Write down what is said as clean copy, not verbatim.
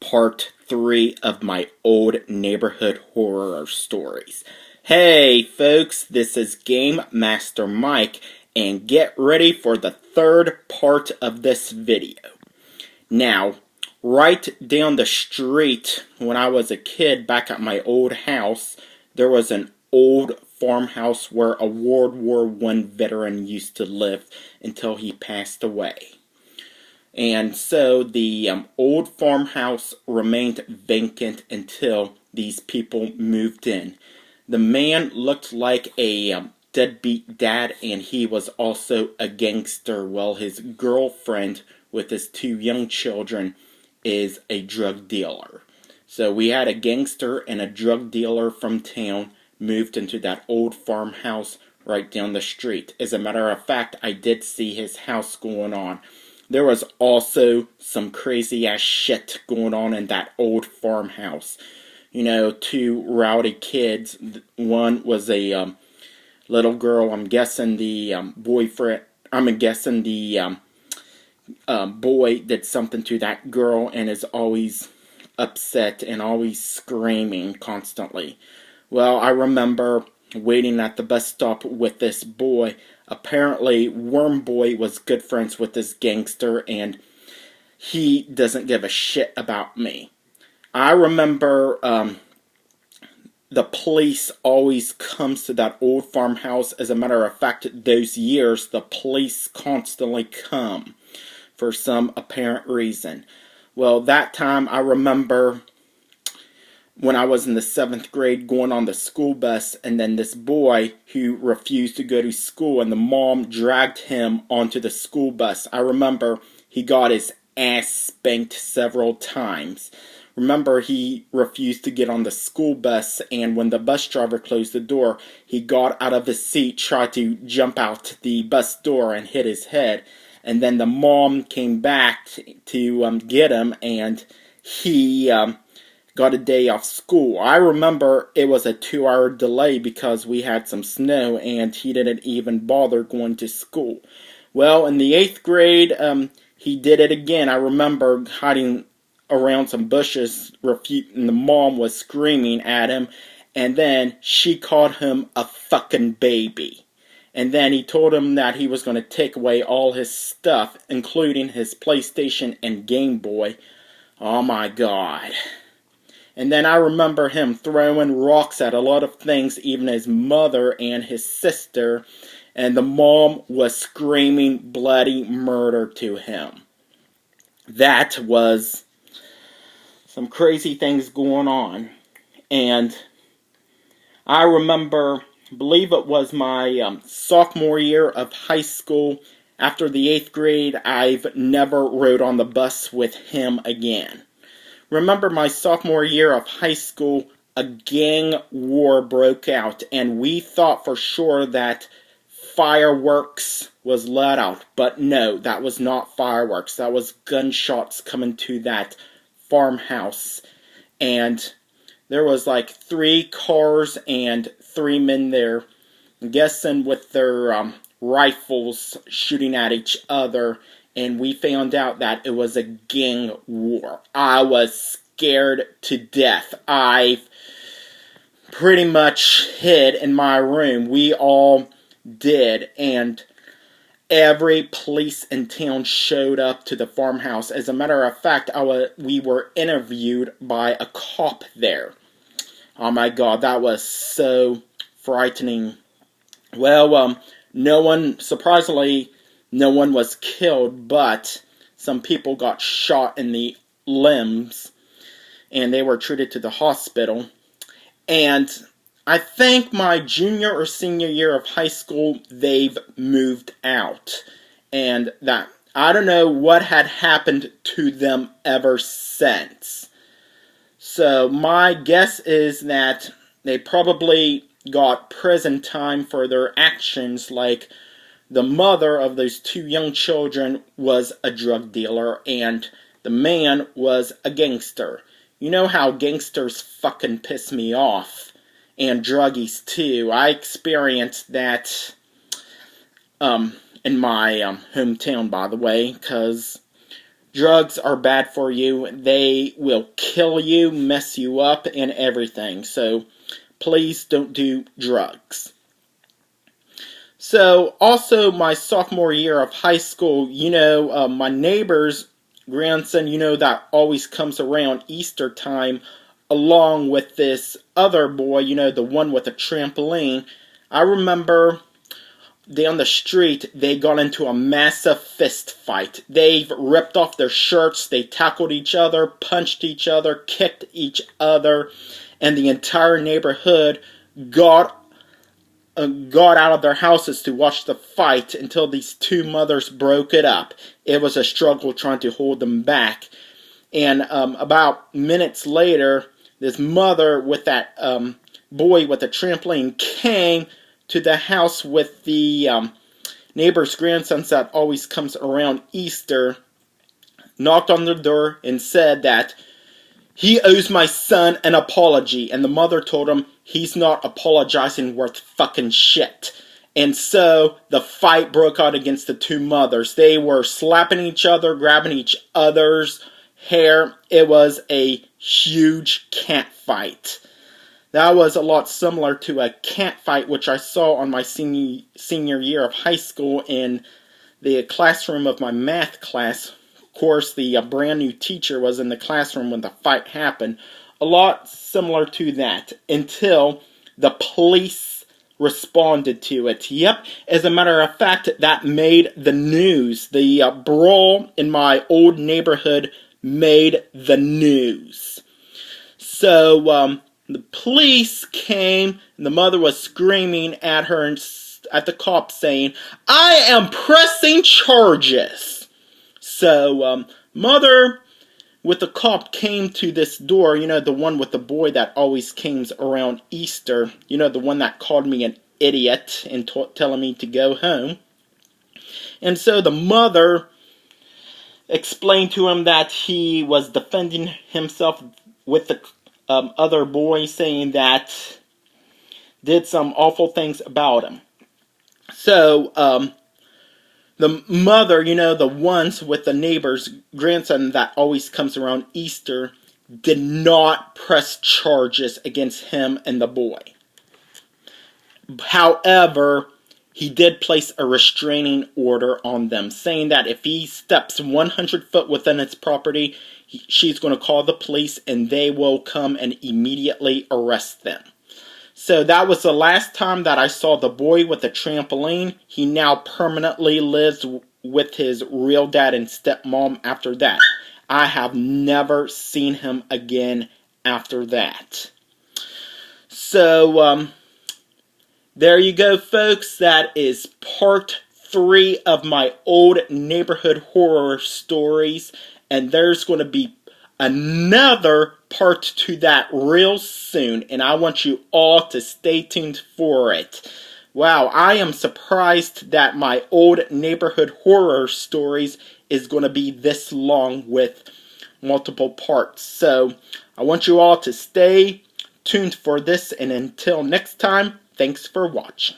part 3 of my old neighborhood horror stories. Hey folks, this is Game Master Mike, and get ready for the third part of this video. Now, right down the street when I was a kid back at my old house, there was an old farmhouse where a World War I veteran used to live until he passed away. And so the old farmhouse remained vacant until these people moved in. The man looked like a deadbeat dad, and he was also a gangster, while his girlfriend with his 2 young children is a drug dealer. So we had a gangster and a drug dealer from town moved into that old farmhouse right down the street. As a matter of fact, I did see his house going on. There was also some crazy ass shit going on in that old farmhouse. You know, 2 rowdy kids. One was a little girl. I'm guessing the boyfriend. I'm guessing the boy did something to that girl and is always upset and always screaming constantly. Well, I remember waiting at the bus stop with this boy. Apparently, Worm Boy was good friends with this gangster, and he doesn't give a shit about me. I remember the police always comes to that old farmhouse. As a matter of fact, those years, the police constantly come for some apparent reason. Well, that time I remember when I was in the 7th grade going on the school bus, and then this boy who refused to go to school, and the mom dragged him onto the school bus. I remember he got his ass spanked several times. Remember, he refused to get on the school bus, and when the bus driver closed the door, he got out of his seat, tried to jump out the bus door, and hit his head. And then the mom came back to get him, and he got a day off school. I remember it was a 2-hour delay because we had some snow, and he didn't even bother going to school. Well, in the 8th grade, he did it again. I remember hiding around some bushes, and the mom was screaming at him, and then she called him a fucking baby. And then he told him that he was going to take away all his stuff, including his PlayStation and Game Boy. Oh my God. And then I remember him throwing rocks at a lot of things, even his mother and his sister. And the mom was screaming bloody murder to him. That was some crazy things going on. And I remember, believe it was my sophomore year of high school. After the 8th grade, I've never rode on the bus with him again. Remember my sophomore year of high school, a gang war broke out, and we thought for sure that fireworks was let out. But no, that was not fireworks. That was gunshots coming to that farmhouse. And there was like 3 cars and 3 men there, I'm guessing with their rifles shooting at each other. And we found out that it was a gang war. I was scared to death. I pretty much hid in my room. We all did. And every police in town showed up to the farmhouse. As a matter of fact, we were interviewed by a cop there. Oh my God, that was so frightening. Well, surprisingly, no one was killed, but some people got shot in the limbs, and they were treated to the hospital. And I think my junior or senior year of high school, they've moved out. And that, I don't know what had happened to them ever since. So my guess is that they probably got prison time for their actions, like the mother of those 2 young children was a drug dealer, and the man was a gangster. You know how gangsters fucking piss me off. And druggies too. I experienced that in my hometown, by the way, because drugs are bad for you. They will kill you, mess you up, and everything. So please don't do drugs. So also my sophomore year of high school, my neighbor's grandson, that always comes around Easter time along with this other boy, the one with the trampoline. I remember down the street, they got into a massive fist fight. They ripped off their shirts, they tackled each other, punched each other, kicked each other, and the entire neighborhood got out of their houses to watch the fight until these two mothers broke it up. It was a struggle trying to hold them back. And about minutes later, this mother with that boy with the trampoline came to the house with the neighbor's grandson that always comes around Easter, knocked on the door and said that he owes my son an apology. And the mother told him he's not apologizing worth fucking shit. And so the fight broke out against the two mothers. They were slapping each other, grabbing each other's hair. It was a huge cat fight. That was a lot similar to a cat fight which I saw on my senior year of high school in the classroom of my math class. Of course, the brand new teacher was in the classroom when the fight happened. A lot similar to that until the police responded to it. Yep, as a matter of fact, that made the news. The brawl in my old neighborhood made the news. So, the police came, and the mother was screaming at her and at the cops saying, "I am pressing charges." So, mother with the cop came to this door, the one with the boy that always comes around Easter, the one that called me an idiot and telling me to go home. And so the mother explained to him that he was defending himself with the other boy, saying that did some awful things about him. So, the mother, the ones with the neighbor's grandson that always comes around Easter, did not press charges against him and the boy. However, he did place a restraining order on them, saying that if he steps 100 foot within its property, she's going to call the police and they will come and immediately arrest them. So that was the last time that I saw the boy with the trampoline. He now permanently lives with his real dad and stepmom after that. I have never seen him again after that. So, there you go, folks. That is part 3 of my old neighborhood horror stories. And there's going to be another part to that real soon, and I want you all to stay tuned for it. Wow, I am surprised that my old neighborhood horror stories is going to be this long with multiple parts. So, I want you all to stay tuned for this, and until next time, thanks for watching.